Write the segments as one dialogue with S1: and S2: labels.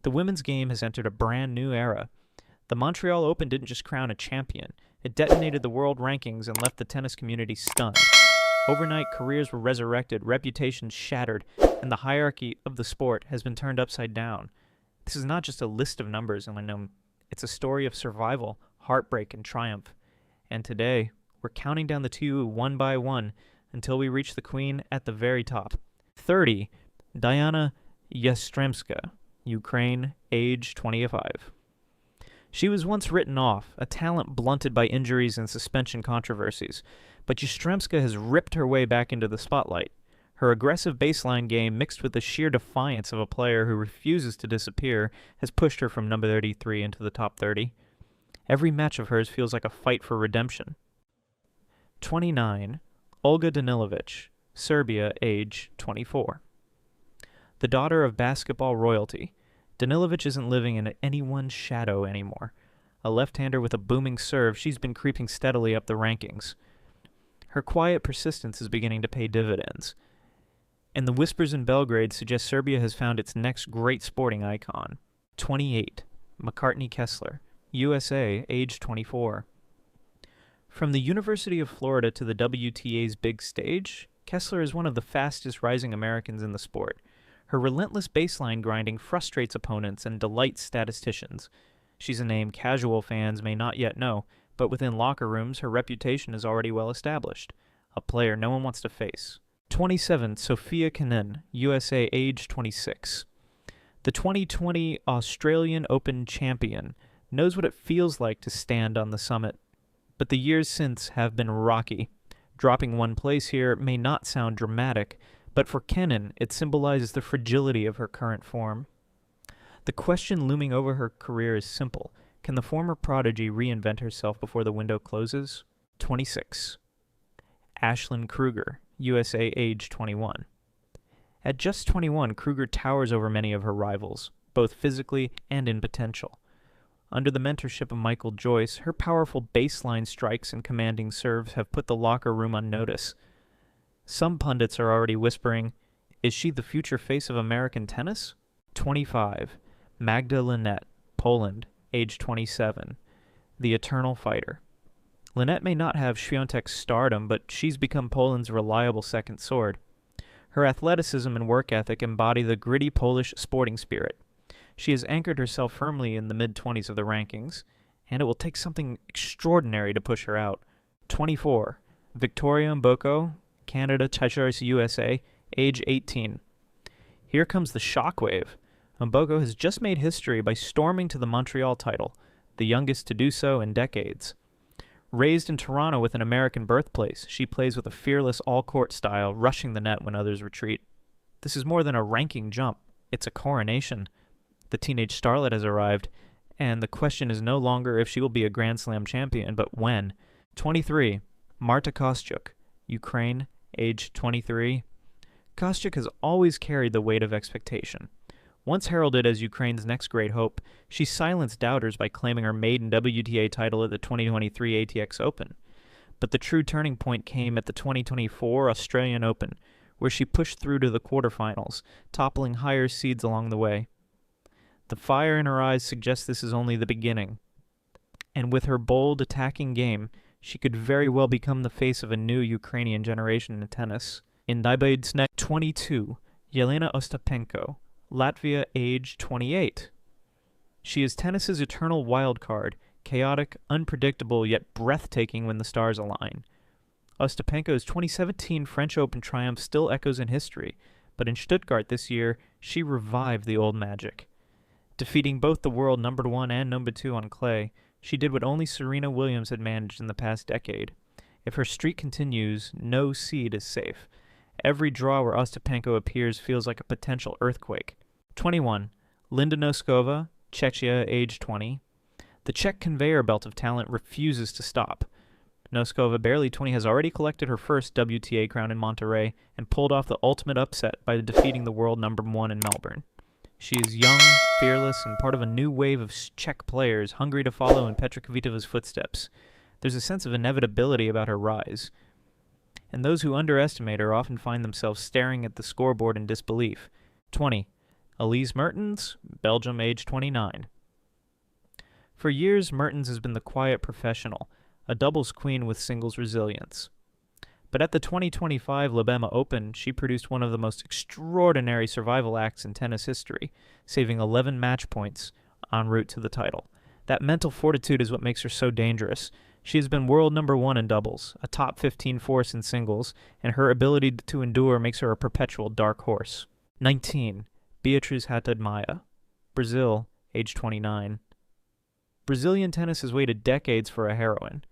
S1: The women's game has entered a brand new era. The Montreal Open didn't just crown a champion, it detonated the world rankings and left the tennis community stunned. Overnight, careers were resurrected, reputations shattered, and the hierarchy of the sport has been turned upside down. This is not just a list of numbers, it's a story of survival, heartbreak, and triumph. And today, we're counting down the two one by one until we reach the queen at the very top. 30, Diana Yastremska, Ukraine, age 25. She was once written off, a talent blunted by injuries and suspension controversies, but Yastremska has ripped her way back into the spotlight. Her aggressive baseline game, mixed with the sheer defiance of a player who refuses to disappear, has pushed her from number 33 into the top 30. Every match of hers feels like a fight for redemption. 29. Olga Danilovic, Serbia, age 24. The daughter of basketball royalty, Danilovic isn't living in anyone's shadow anymore. A left-hander with a booming serve, she's been creeping steadily up the rankings. Her quiet persistence is beginning to pay dividends, and the whispers in Belgrade suggest Serbia has found its next great sporting icon. 28. McCartney Kessler, USA, age 24. From the University of Florida to the WTA's big stage, Kessler is one of the fastest rising Americans in the sport. Her relentless baseline grinding frustrates opponents and delights statisticians. She's a name casual fans may not yet know, but within locker rooms, her reputation is already well established. A player no one wants to face. 27. Sofia Kenin, USA, age 26. The 2020 Australian Open champion knows what it feels like to stand on the summit, but the years since have been rocky. Dropping one place here may not sound dramatic, but for Kenin, it symbolizes the fragility of her current form. The question looming over her career is simple. Can the former prodigy reinvent herself before the window closes? 26. Ashlyn Kruger, USA, age 21. At just 21, Kruger towers over many of her rivals, both physically and in potential. Under the mentorship of Michael Joyce, her powerful baseline strikes and commanding serves have put the locker room on notice. Some pundits are already whispering, is she the future face of American tennis? 25. Magda Linette, Poland, age 27. The eternal fighter. Linette may not have Świątek's stardom, but she's become Poland's reliable second sword. Her athleticism and work ethic embody the gritty Polish sporting spirit. She has anchored herself firmly in the mid-20s of the rankings, and it will take something extraordinary to push her out. 24. Victoria Mboko, Canada, Cheshire, USA, age 18. Here comes the shockwave. Mboko has just made history by storming to the Montreal title, the youngest to do so in decades. Raised in Toronto with an American birthplace, she plays with a fearless all-court style, rushing the net when others retreat. This is more than a ranking jump. It's a coronation. The teenage starlet has arrived, and the question is no longer if she will be a Grand Slam champion, but when. 23. Marta Kostyuk, Ukraine, age 23. Kostyuk has always carried the weight of expectation. Once heralded as Ukraine's next great hope, she silenced doubters by claiming her maiden WTA title at the 2023 ATX Open. But the true turning point came at the 2024 Australian Open, where she pushed through to the quarterfinals, toppling higher seeds along the way. The fire in her eyes suggests this is only the beginning. And with her bold attacking game, she could very well become the face of a new Ukrainian generation in tennis. In Dybad's next 22, Yelena Ostapenko, Latvia, age 28. She is tennis's eternal wild card, chaotic, unpredictable, yet breathtaking when the stars align. Ostapenko's 2017 French Open triumph still echoes in history, but in Stuttgart this year, she revived the old magic. Defeating both the world number 1 and number 2 on clay, she did what only Serena Williams had managed in the past decade. If her streak continues, no seed is safe. Every draw where Ostapenko appears feels like a potential earthquake. 21. Linda Noskova, Czechia, age 20. The Czech conveyor belt of talent refuses to stop. Noskova, barely 20, has already collected her first WTA crown in Monterrey and pulled off the ultimate upset by defeating the world number 1 in Melbourne. She is young, fearless, and part of a new wave of Czech players hungry to follow in Petra Kvitova's footsteps. There's a sense of inevitability about her rise, and those who underestimate her often find themselves staring at the scoreboard in disbelief. 20. Elise Mertens, Belgium, age 29. For years, Mertens has been the quiet professional, a doubles queen with singles resilience. But at the 2025 Lebema Open, she produced one of the most extraordinary survival acts in tennis history, saving 11 match points en route to the title. That mental fortitude is what makes her so dangerous. She has been world number 1 in doubles, a top 15 force in singles, and her ability to endure makes her a perpetual dark horse. 19. Beatriz Haddad-Maia, Brazil, age 29. Brazilian tennis has waited decades for a heroine.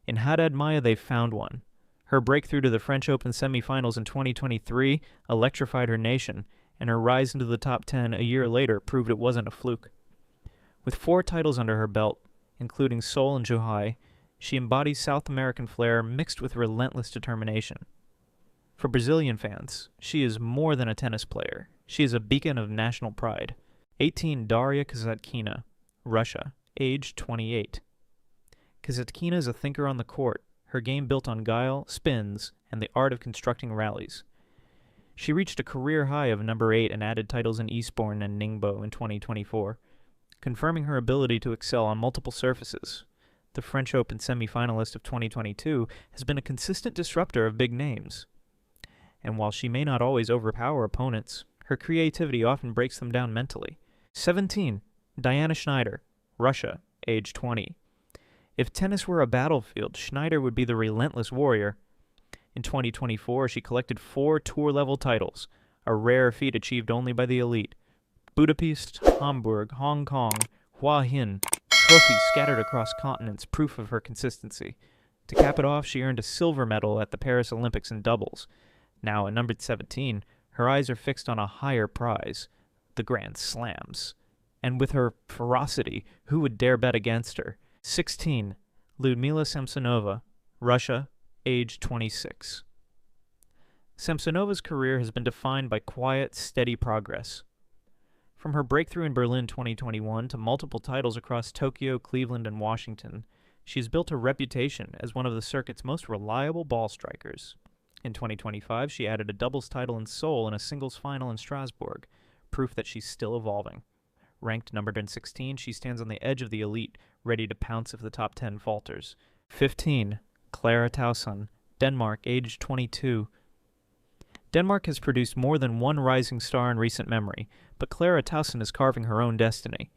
S1: In Haddad-Maia, they found one. Her breakthrough to the French Open semifinals in 2023 electrified her nation, and her rise into the top 10 a year later proved it wasn't a fluke. With 4 titles under her belt, including Seoul and Zhuhai, she embodies South American flair mixed with relentless determination. For Brazilian fans, she is more than a tennis player. She is a beacon of national pride. 18. Daria Kasatkina, Russia, age 28. Kasatkina is a thinker on the court, her game built on guile, spins, and the art of constructing rallies. She reached a career high of number 8 and added titles in Eastbourne and Ningbo in 2024, confirming her ability to excel on multiple surfaces. The French Open semi-finalist of 2022 has been a consistent disruptor of big names. And while she may not always overpower opponents, her creativity often breaks them down mentally. 17. Diana Schneider, Russia, age 20. If tennis were a battlefield, Schneider would be the relentless warrior. In 2024, she collected 4 tour-level titles, a rare feat achieved only by the elite. Budapest, Hamburg, Hong Kong, Hua Hin, trophies scattered across continents, proof of her consistency. To cap it off, she earned a silver medal at the Paris Olympics in doubles. Now, at number 17, her eyes are fixed on a higher prize, the Grand Slams. And with her ferocity, who would dare bet against her? 16. Lyudmila Samsonova, Russia, age 26. Samsonova's career has been defined by quiet, steady progress. From her breakthrough in Berlin 2021 to multiple titles across Tokyo, Cleveland, and Washington, she has built a reputation as one of the circuit's most reliable ball strikers. In 2025, she added a doubles title in Seoul and a singles final in Strasbourg, proof that she's still evolving. Ranked number 16, she stands on the edge of the elite, ready to pounce if the top 10 falters. 15. Clara Tauson, Denmark, age 22. Denmark has produced more than one rising star in recent memory, but Clara Tauson is carving her own destiny.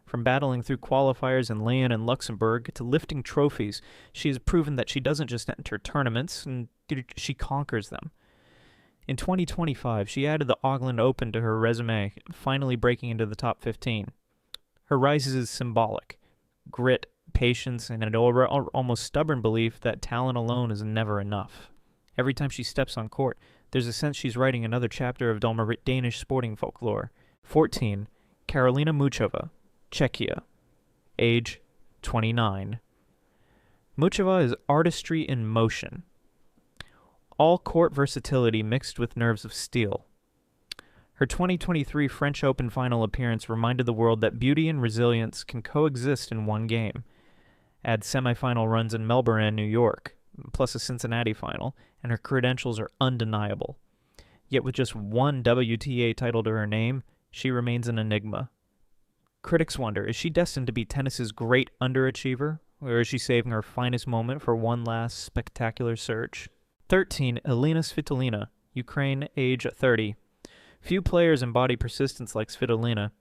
S1: From battling through qualifiers in Lyon and Luxembourg to lifting trophies, she has proven that she doesn't just enter tournaments, and she conquers them. In 2025, she added the Auckland Open to her resume, finally breaking into the top 15. Her rise is symbolic. Grit, patience, and an almost stubborn belief that talent alone is never enough. Every time she steps on court, there's a sense she's writing another chapter of Danish sporting folklore. 14. Karolina Muchova, Czechia, age 29. Muchova is artistry in motion. All court versatility mixed with nerves of steel. Her 2023 French Open final appearance reminded the world that beauty and resilience can coexist in one game. Add semifinal runs in Melbourne and New York, plus a Cincinnati final, and her credentials are undeniable. Yet with just one WTA title to her name, she remains an enigma. Critics wonder, is she destined to be tennis's great underachiever, or is she saving her finest moment for one last spectacular surge? 13. Elena Svitolina, Ukraine, age 30. Few players embody persistence like Svitolina.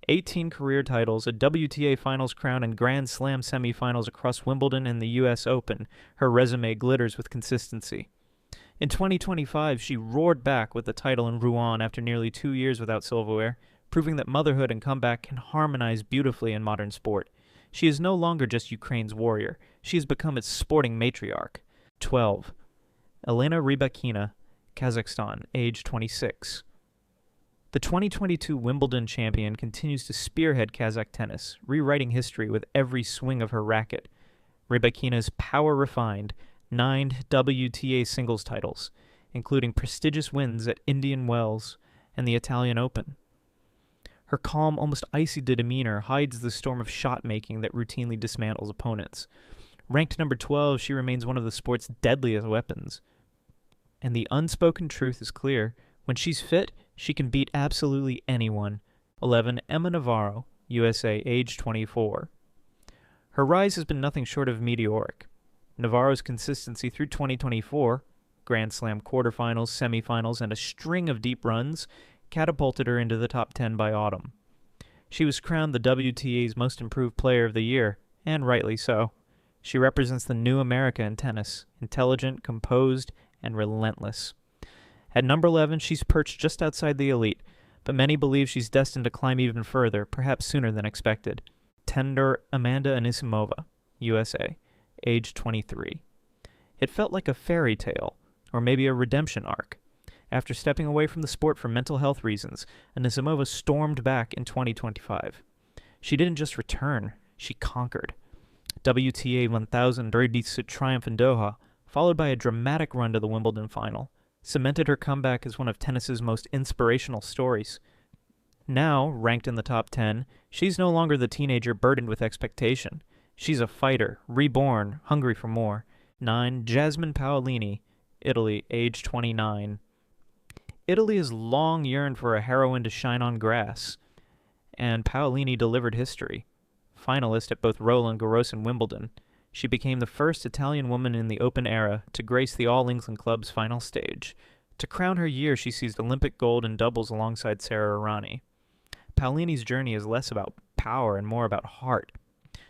S1: 18 career titles, a WTA finals crown, and Grand Slam semifinals across Wimbledon and the US Open. Her resume glitters with consistency. In 2025, she roared back with the title in Rouen after nearly 2 years without silverware, proving that motherhood and comeback can harmonize beautifully in modern sport. She is no longer just Ukraine's warrior. She has become its sporting matriarch. 12. Elena Rybakina, Kazakhstan, age 26. The 2022 Wimbledon champion continues to spearhead Kazakh tennis, rewriting history with every swing of her racket. Rybakina's power-refined 9 WTA singles titles, including prestigious wins at Indian Wells and the Italian Open. Her calm, almost icy demeanor hides the storm of shot-making that routinely dismantles opponents. Ranked number 12, she remains one of the sport's deadliest weapons. And the unspoken truth is clear. When she's fit, She can beat absolutely anyone. 11. Emma Navarro, USA, age 24. Her rise has been nothing short of meteoric. Navarro's consistency through 2024, Grand Slam quarterfinals, semifinals, and a string of deep runs catapulted her into the top 10 by autumn. She was crowned the WTA's Most Improved Player of the Year, and rightly so. She represents the new America in tennis, intelligent, composed, and relentless. At number 11, she's perched just outside the elite, but many believe she's destined to climb even further, perhaps sooner than expected. 10. Amanda Anisimova, USA, age 23. It felt like a fairy tale, or maybe a redemption arc. After stepping away from the sport for mental health reasons, Anisimova stormed back in 2025. She didn't just return, she conquered. WTA 1000 Eredivisie triumph in Doha, followed by a dramatic run to the Wimbledon final, cemented her comeback as one of tennis's most inspirational stories. Now, ranked in the top 10, she's no longer the teenager burdened with expectation. She's a fighter, reborn, hungry for more. 9. Jasmine Paolini, Italy, age 29. Italy has long yearned for a heroine to shine on grass, and Paolini delivered history. Finalist at both Roland Garros and Wimbledon, she became the first Italian woman in the Open era to grace the All England Club's final stage. To crown her year, she seized Olympic gold in doubles alongside Sara Errani. Paolini's journey is less about power and more about heart.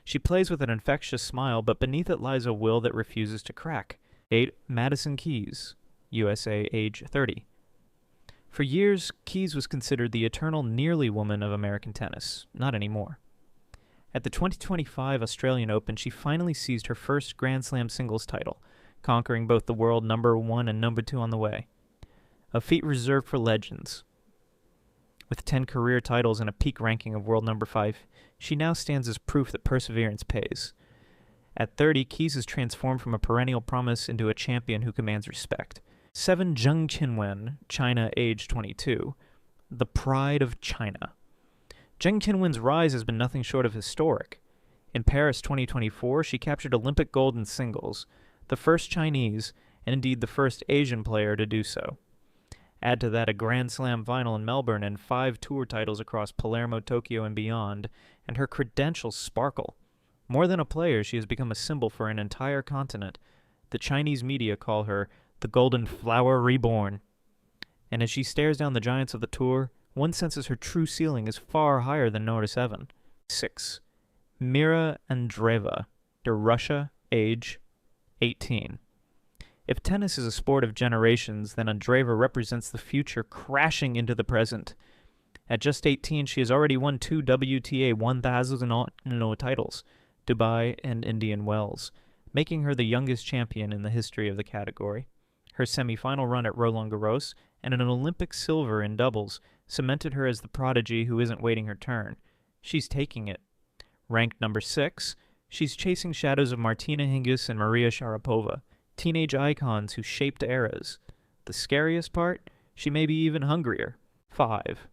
S1: She plays with an infectious smile, but beneath it lies a will that refuses to crack. 8. Madison Keys, USA, age 30. For years, Keys was considered the eternal nearly woman of American tennis. Not anymore. At the 2025 Australian Open, she finally seized her first Grand Slam singles title, conquering both the world number 1 and number 2 on the way. A feat reserved for legends. With 10 career titles and a peak ranking of world number 5, she now stands as proof that perseverance pays. At 30, Keys has transformed from a perennial promise into a champion who commands respect. 7. Zheng Qinwen, China, age 22. The pride of China. Zheng Qinwen's rise has been nothing short of historic. In Paris 2024, she captured Olympic gold in singles, the first Chinese, and indeed the first Asian player to do so. Add to that a Grand Slam final in Melbourne and 5 tour titles across Palermo, Tokyo, and beyond, and her credentials sparkle. More than a player, she has become a symbol for an entire continent. The Chinese media call her the Golden Flower Reborn. And as she stares down the giants of the tour, one senses her true ceiling is far higher than number 7. 6. Mira Andreeva, Russia, age 18. If tennis is a sport of generations, then Andreeva represents the future crashing into the present. At just 18, she has already won 2 WTA 1000 titles, Dubai and Indian Wells, making her the youngest champion in the history of the category. Her semi-final run at Roland Garros and an Olympic silver in doubles cemented her as the prodigy who isn't waiting her turn. She's taking it. Ranked number 6, she's chasing shadows of Martina Hingis and Maria Sharapova, teenage icons who shaped eras. The scariest part? She may be even hungrier. 5.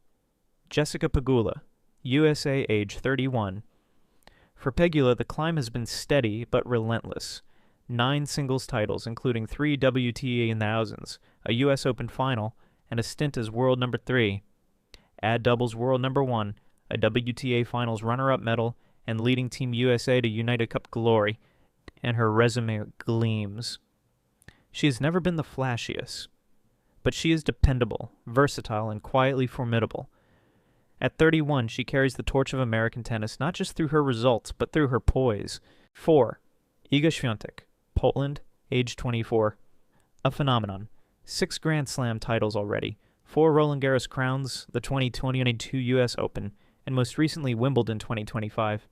S1: Jessica Pegula, USA, age 31. For Pegula, the climb has been steady but relentless. 9 singles titles, including 3 WTA 1000s, a US Open final, and a stint as world number 3. Add doubles world number 1, a WTA Finals runner-up medal, and leading Team USA to United Cup glory, and her resume gleams. She has never been the flashiest, but she is dependable, versatile, and quietly formidable. At 31, she carries the torch of American tennis not just through her results, but through her poise. 4. Iga Świątek, Poland, age 24. A phenomenon. 6 Grand Slam titles already, 4 Roland Garros crowns, the 2022 US Open, and most recently Wimbledon 2025.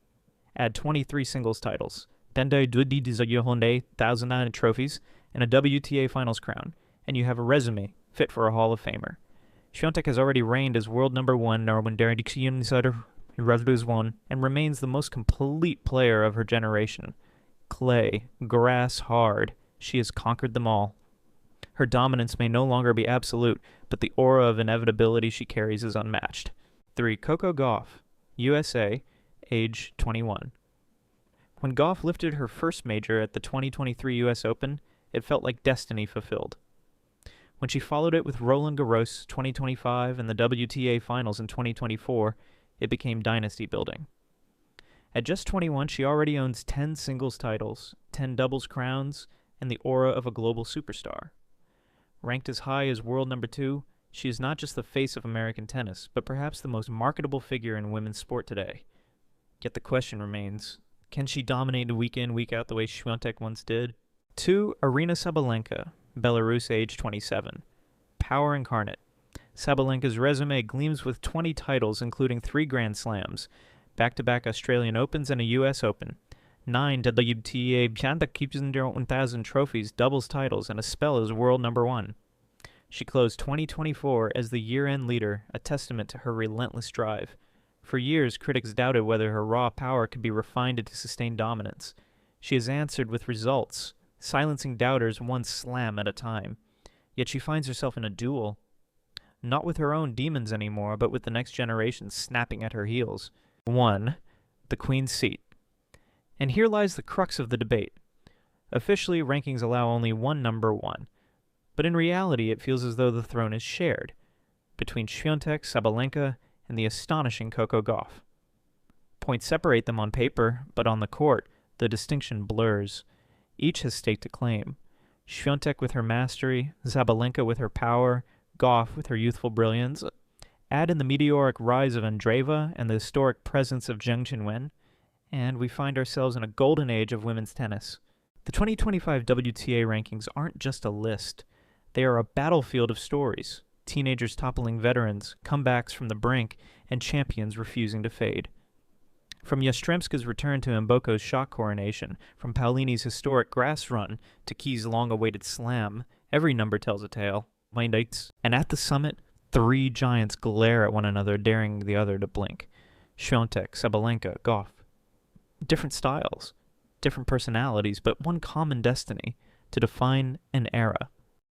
S1: Add 23 singles titles, 10 1,009 trophies, and a WTA Finals crown, and you have a resume fit for a Hall of Famer. Świątek has already reigned as world number 1 and remains the most complete player of her generation. Clay, grass hard, she has conquered them all. Her dominance may no longer be absolute, but the aura of inevitability she carries is unmatched. 3. Coco Gauff, USA, age 21. When Gauff lifted her first major at the 2023 US Open, it felt like destiny fulfilled. When she followed it with Roland Garros 2025 and the WTA Finals in 2024, it became dynasty building. At just 21, she already owns 10 singles titles, 10 doubles crowns, and the aura of a global superstar. Ranked as high as world number 2, she is not just the face of American tennis, but perhaps the most marketable figure in women's sport today. Yet the question remains, can she dominate week in, week out the way Swiatek once did? 2. Aryna Sabalenka, Belarus, age 27. Power incarnate. Sabalenka's resume gleams with 20 titles, including 3 Grand Slams, back-to-back Australian Opens and a U.S. Open, 9 WTA 1000 trophies, doubles titles, and a spell as world number 1. She closed 2024 as the year-end leader, a testament to her relentless drive. For years, critics doubted whether her raw power could be refined into sustained dominance. She has answered with results, silencing doubters one slam at a time. Yet she finds herself in a duel, not with her own demons anymore, but with the next generation snapping at her heels. 1. The Queen's Seat. And here lies the crux of the debate. Officially, rankings allow only one number 1, but in reality it feels as though the throne is shared between Swiatek, Sabalenka, and the astonishing Coco Gauff. Points separate them on paper, but on the court, the distinction blurs. Each has staked a claim. Swiatek with her mastery, Sabalenka with her power, Gauff with her youthful brilliance. Add in the meteoric rise of Andreeva and the historic presence of Zheng Qinwen, and we find ourselves in a golden age of women's tennis. The 2025 WTA rankings aren't just a list. They are a battlefield of stories. Teenagers toppling veterans, comebacks from the brink, and champions refusing to fade. From Yastremska's return to Mboko's shot coronation, from Paolini's historic grass run to Key's long-awaited slam, every number tells a tale. And at the summit, 3 giants glare at one another, daring the other to blink. Swiatek, Sabalenka, Gauff. Different styles, different personalities, but one common destiny, to define an era.